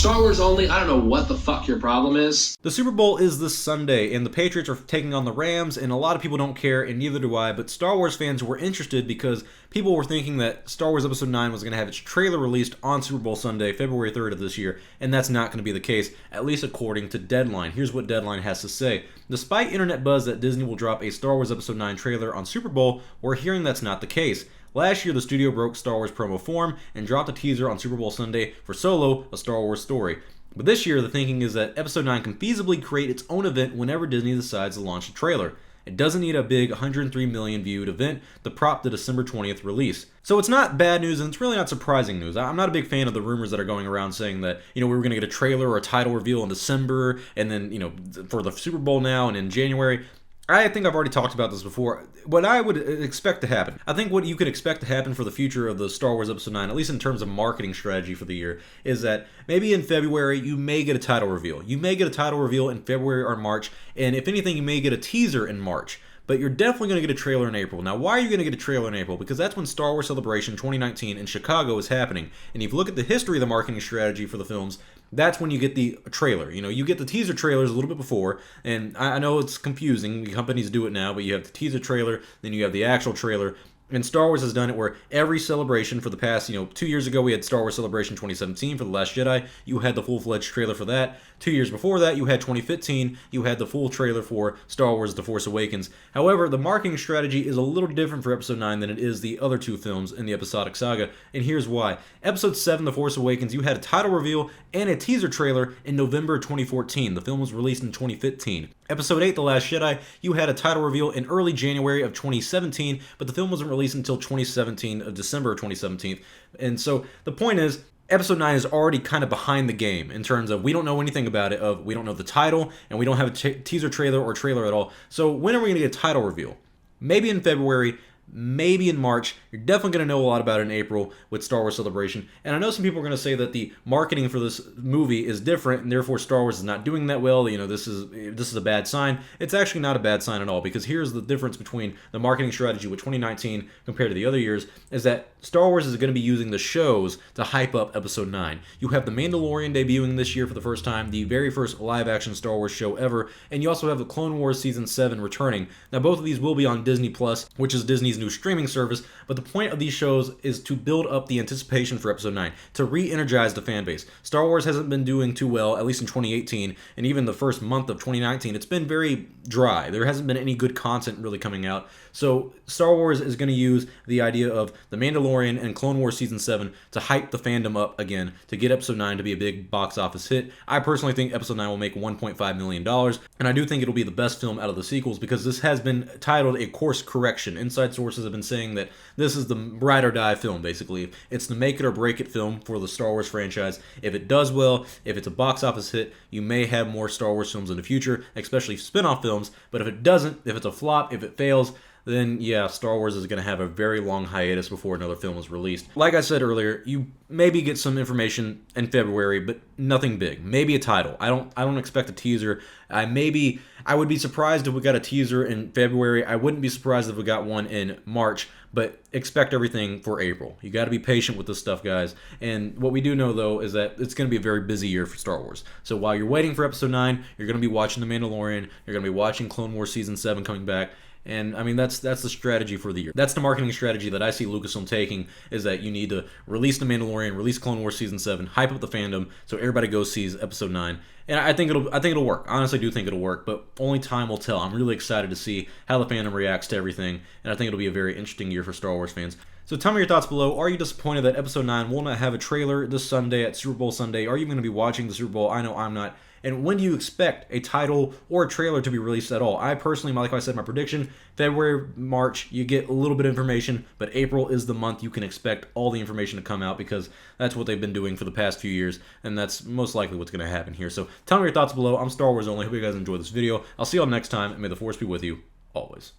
Star Wars only, I don't know what the fuck your problem is. The Super Bowl is this Sunday, and the Patriots are taking on the Rams, and a lot of people don't care, and neither do I, but Star Wars fans were interested because people were thinking that Star Wars Episode 9 was going to have its trailer released on Super Bowl Sunday, February 3rd of this year, and that's not going to be the case, at least according to Deadline. Here's what Deadline has to say. Despite internet buzz that Disney will drop a Star Wars Episode 9 trailer on Super Bowl, we're hearing that's not the case. Last year, the studio broke Star Wars promo form and dropped a teaser on Super Bowl Sunday for Solo, a Star Wars story. But this year, the thinking is that Episode 9 can feasibly create its own event whenever Disney decides to launch a trailer. It doesn't need a big 103 million viewed event to prop the December 20th release. So it's not bad news, and it's really not surprising news. I'm not a big fan of the rumors that are going around saying that, we were going to get a trailer or a title reveal in December, and then, for the Super Bowl now and in January. I think I've already talked about this before. What I would expect to happen, I think what you could expect to happen for the future of the Star Wars Episode 9, at least in terms of marketing strategy for the year, is that maybe in February you may get a title reveal. You may get a title reveal in February or March, and if anything, you may get a teaser in March. But you're definitely going to get a trailer in April. Now, why are you going to get a trailer in April? Because that's when Star Wars Celebration 2019 in Chicago is happening. And if you look at the history of the marketing strategy for the films, that's when you get the trailer. You get the teaser trailers a little bit before, and I know it's confusing. Companies do it now, but you have the teaser trailer, then you have the actual trailer. And Star Wars has done it where every celebration for the past, 2 years ago we had Star Wars Celebration 2017 for The Last Jedi. You had the full-fledged trailer for that. 2 years before that, you had 2015. You had the full trailer for Star Wars The Force Awakens. However, the marketing strategy is a little different for Episode 9 than it is the other two films in the episodic saga, and here's why. Episode 7, The Force Awakens, you had a title reveal and a teaser trailer in November 2014. The film was released in 2015. Episode 8, The Last Jedi, you had a title reveal in early January of 2017, but the film wasn't released until 2017, of December of 2017. And so the point is, Episode 9 is already kind of behind the game in terms of we don't know anything about it, we don't know the title, and we don't have a teaser trailer or trailer at all. So when are we going to get a title reveal? Maybe in February, maybe in March. You're definitely going to know a lot about it in April with Star Wars Celebration. And I know some people are going to say that the marketing for this movie is different, and therefore Star Wars is not doing that well. This is a bad sign. It's actually not a bad sign at all, because here's the difference between the marketing strategy with 2019 compared to the other years, is that Star Wars is going to be using the shows to hype up Episode 9. You have The Mandalorian debuting this year for the first time, the very first live-action Star Wars show ever, and you also have the Clone Wars Season 7 returning. Now, both of these will be on Disney+, which is Disney's new streaming service, but the point of these shows is to build up the anticipation for Episode 9, to re-energize the fan base. Star Wars hasn't been doing too well, at least in 2018, and even the first month of 2019, it's been very dry. There hasn't been any good content really coming out. So Star Wars is going to use the idea of The Mandalorian and Clone Wars Season 7 to hype the fandom up again, to get Episode 9 to be a big box office hit. I personally think Episode 9 will make $1.5 million, and I do think it'll be the best film out of the sequels, because this has been titled a course correction. Inside sources have been saying that this is the ride or die film, basically. It's the make it or break it film for the Star Wars franchise. If it does well, if it's a box office hit, you may have more Star Wars films in the future, especially spin-off films, but if it doesn't, if it's a flop, if it fails, then yeah, Star Wars is going to have a very long hiatus before another film is released. Like I said earlier, you maybe get some information in February, but nothing big. Maybe a title. I don't expect a teaser. I would be surprised if we got a teaser in February. I wouldn't be surprised if we got one in March, but expect everything for April. You got to be patient with this stuff, guys. And what we do know, though, is that it's going to be a very busy year for Star Wars. So while you're waiting for Episode 9, you're going to be watching The Mandalorian, you're going to be watching Clone Wars Season 7 coming back, and I mean, that's the strategy for the year. That's the marketing strategy that I see Lucasfilm taking, is that you need to release The Mandalorian, release Clone Wars Season 7, hype up the fandom so everybody goes sees Episode 9. And I think it'll work. Honestly, I do think it'll work, but only time will tell. I'm really excited to see how the fandom reacts to everything, and I think it'll be a very interesting year for Star Wars fans. So tell me your thoughts below. Are you disappointed that Episode 9 will not have a trailer this Sunday at Super Bowl Sunday? Are you going to be watching the Super Bowl? I know I'm not. And when do you expect a title or a trailer to be released at all? I personally, like I said, my prediction, February, March, you get a little bit of information, but April is the month you can expect all the information to come out, because that's what they've been doing for the past few years, and that's most likely what's going to happen here. So tell me your thoughts below. I'm Star Wars Only. Hope you guys enjoyed this video. I'll see you all next time, and may the Force be with you always.